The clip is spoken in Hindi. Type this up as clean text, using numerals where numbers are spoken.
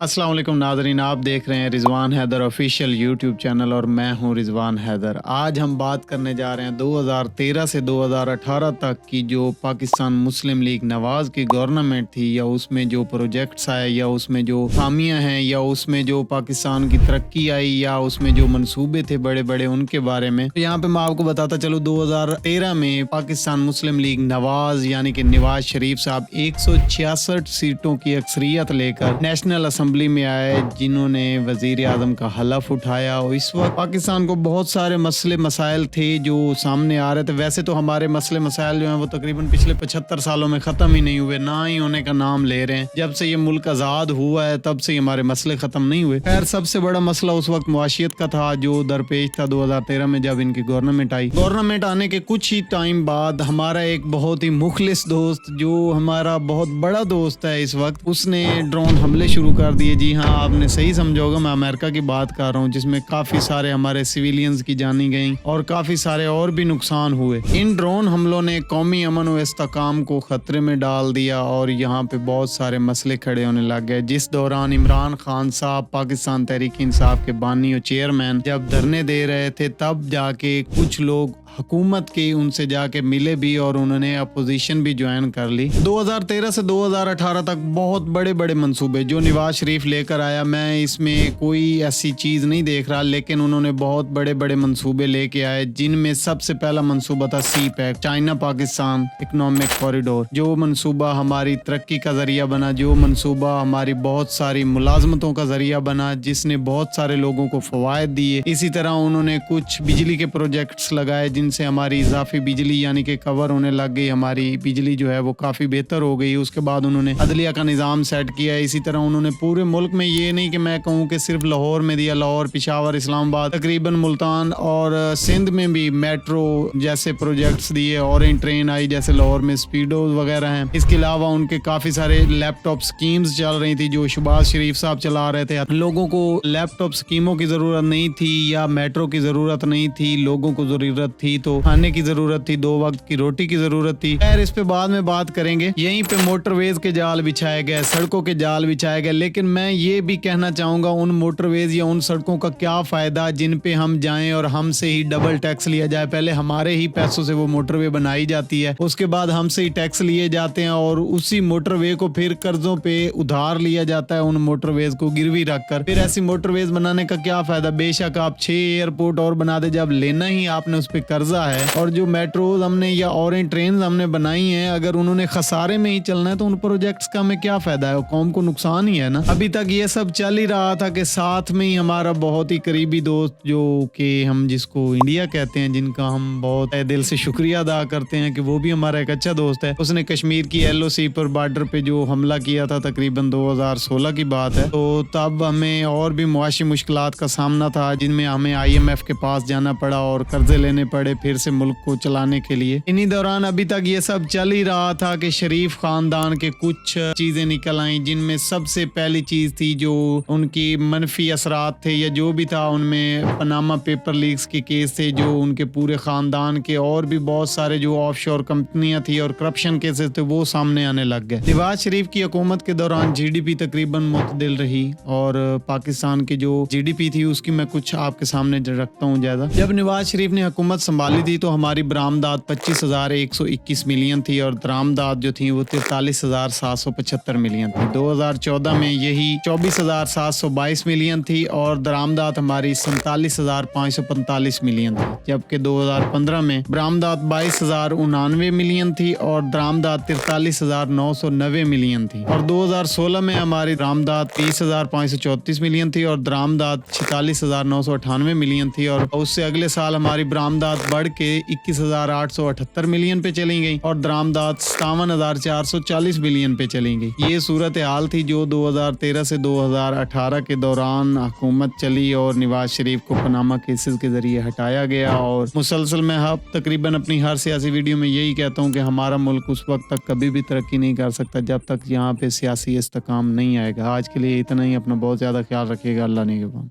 अस्सलाम वालेकुम नाज़रीन, आप देख रहे हैं Rizwan Haider official YouTube channel और मैं हूं रिजवान हैदर। आज हम बात करने जा रहे हैं 2013 से 2018 तक की जो पाकिस्तान मुस्लिम लीग नवाज़ की गवर्नमेंट थी, या उसमें जो प्रोजेक्ट्स आए, या उसमें जो खामियां हैं, या उसमें जो पाकिस्तान की तरक्की आई, या उसमेमें जो मंसूबे थे बड़े बड़े, उनके बारे में। तो यहाँ पे मैं आपको बताता चलूँ, 2013 में पाकिस्तान मुस्लिम लीग नवाज़ यानी कि नवाज शरीफ साहब 166 सीटों की अक्सरियत लेकर नेशनल असेंबली में आए, जिन्होंने वजीर आजम का हलफ उठाया। और इस वक्त पाकिस्तान को बहुत सारे मसले मसाइल थे जो सामने आ रहे थे। वैसे तो हमारे मसले मसाइल जो हैं वो तकरीबन पिछले 75 सालों में ख़त्म ही नहीं हुए, ना ही होने का नाम ले रहे हैं। जब से ये मुल्क आज़ाद हुआ है तब से हमारे मसले ख़त्म नहीं हुए। खैर, सबसे बड़ा मसला उस वक्त मुआशियत का था जो दरपेश था 2013 में, जब इनकी गवर्नमेंट आई। गवर्नमेंट आने के कुछ ही टाइम बाद हमारा एक बहुत ही मुखलिस दोस्त, जो हमारा बहुत बड़ा दोस्त है इस वक्त, उसने ड्रोन हमले शुरू कर दिए। जी हाँ, आपने सही समझा होगा, मैं अमेरिका की बात कर रहा हूँ, जिसमें काफ़ी सारे हमारे सिविलियंस की जानी गई और काफ़ी सारे और भी नुकसान हुए। इन ड्रोन हमलों ने कौमी अमन व इस्तेकाम को ख़तरे में डाल दिया और यहाँ पे बहुत सारे मसले खड़े होने लग गए। जिस दौरान इमरान खान साहब, पाकिस्तान तहरीक इंसाफ के बानी और चेयरमैन, जब धरने दे रहे थे, तब जाके कुछ लोग हुकूमत की उनसे जाके मिले भी और उन्होंने अपोजिशन भी ज्वाइन कर ली। 2013 से 2018 तक बहुत बड़े बड़े मंसूबे जो नवाज शरीफ लेकर आया, मैं इसमें कोई ऐसी चीज़ नहीं देख रहा, लेकिन उन्होंने बहुत बड़े बड़े मंसूबे लेके आए, जिनमें सबसे पहला मंसूबा था CPEC, China Pakistan economic corridor. जो मंसूबा हमारी तरक्की का जरिया बना, जो मंसूबा हमारी बहुत सारी मुलाजमतों का जरिया बना, जिसने बहुत सारे लोगों को फ़वायद दिए। इसी तरह उन्होंने कुछ बिजली के प्रोजेक्ट्स लगाए, जिनसे हमारी इजाफी बिजली यानी कि कवर होने लग गई, हमारी बिजली जो है वो काफ़ी बेहतर हो गई। उसके बाद उन्होंने अदलिया का निज़ाम सेट किया। इसी तरह उन्होंने पूरे मुल्क में, ये नहीं कि मैं कहूँ कि सिर्फ लाहौर में दिया, लाहौर, पिशावर, इस्लामाबाद, तकरीबन मुल्तान और सिंध में भी मेट्रो जैसे प्रोजेक्ट्स दिए। ऑरेंज ट्रेन आई, जैसे लाहौर में स्पीडो वगैरह हैं। इसके अलावा उनके काफ़ी सारे लैपटॉप स्कीम्स चल रही थी जो शहबाज शरीफ साहब चला रहे थे। लोगों को लैपटॉप स्कीमों की ज़रूरत नहीं थी या मेट्रो की ज़रूरत नहीं थी, लोगों को ज़रूरत थी तो खाने की जरूरत थी, 2 वक्त की रोटी की जरूरत थी। खैर, इस पे बाद में बात करेंगे। यहीं पे मोटरवेज के जाल बिछाए गए, सड़कों के जाल बिछाए गए, लेकिन मैं ये भी कहना चाहूंगा, उन मोटरवेज या उन सड़कों का क्या फायदा जिन पे हम जाएं और हमसे ही डबल टैक्स लिया जाए। पहले हमारे ही पैसों से वो मोटरवे बनाई जाती है, उसके बाद हमसे ही टैक्स लिए जाते हैं और उसी मोटरवे को फिर कर्जों पे उधार लिया जाता है, उन मोटरवेज को गिरवी रखकर। फिर ऐसी मोटरवेज बनाने का क्या फायदा। बेशक आप 6 एयरपोर्ट और बना दे, जब लेना ही आपने उस पर कर्जा है। और जो मेट्रोज हमने या ऑरेंज ट्रेन हमने बनाई हैं, अगर उन्होंने खसारे में ही चलना है तो उन प्रोजेक्ट्स का हमें क्या फायदा है, कौम को नुकसान ही है ना। अभी तक ये सब चल ही रहा था कि साथ में ही हमारा बहुत ही करीबी दोस्त, जो कि हम जिसको इंडिया कहते हैं, जिनका हम बहुत दिल से शुक्रिया अदा करते हैं कि वो भी हमारा एक अच्छा दोस्त है, उसने कश्मीर की LOC पर बॉर्डर पे जो हमला किया था, तकरीबन 2016 की बात है। तो तब हमें और भी मुआशी मुश्किलात का सामना था, जिनमें हमें IMF के पास जाना पड़ा और कर्जे लेने पड़े फिर से मुल्क को चलाने के लिए। इन्हीं दौरान अभी तक ये सब चल ही रहा था कि शरीफ खानदान के कुछ चीजें निकल आई, जिनमें सबसे पहली चीज थी जो उनकी मनफी असरात थे या जो भी था, उनमें पनामा पेपर लीक्स के केस थे, जो उनके पूरे खानदान के और भी बहुत सारे जो ऑफशोर कंपनियां थी और करप्शन केसेस थे, वो सामने आने लग गए। नवाज शरीफ की हुकूमत के दौरान GDP तकरीबन मुतदिल रही और पाकिस्तान की जो GDP थी उसकी मैं कुछ आपके सामने रखता हूँ ज्यादा। जब नवाज शरीफ ने हुकूमत संभाली थी तो हमारी बरामदात 25,121 मिलियन थी और दरामदात जो थी वो 43,775 मिलियन थी। 2014 में यही 24,722 मिलियन थी और दरामदात हमारी 47,545 मिलियन थी, जबकि 2015 में बरामदात 22,099 मिलियन थी और दरामदात 43,990 मिलियन थी। और 2016 में हमारी दरामदात 30,534 मिलियन थी और दरामदात 46,998 मिलियन थी। और उससे अगले साल हमारी बरामदात बढ़ के 21,878 मिलियन पे चली गई और दरामदात 57,440 मिलियन पे चली गई। ये सूरत हाल थी जो 2013 से 2018 के दौरान हुकूमत चली और नवाज शरीफ को पनामा केसेस के जरिए हटाया गया। और मुसलसल मैं अब तकरीबन अपनी हर सियासी वीडियो में यही कहता हूँ कि हमारा मुल्क उस वक्त तक कभी भी तरक्की नहीं कर सकता जब तक यहाँ पे सियासी इस्तेकाम नहीं आएगा। आज के लिए इतना ही। अपना बहुत ज़्यादा ख्याल रखिएगा। अल्लाह निगहबान।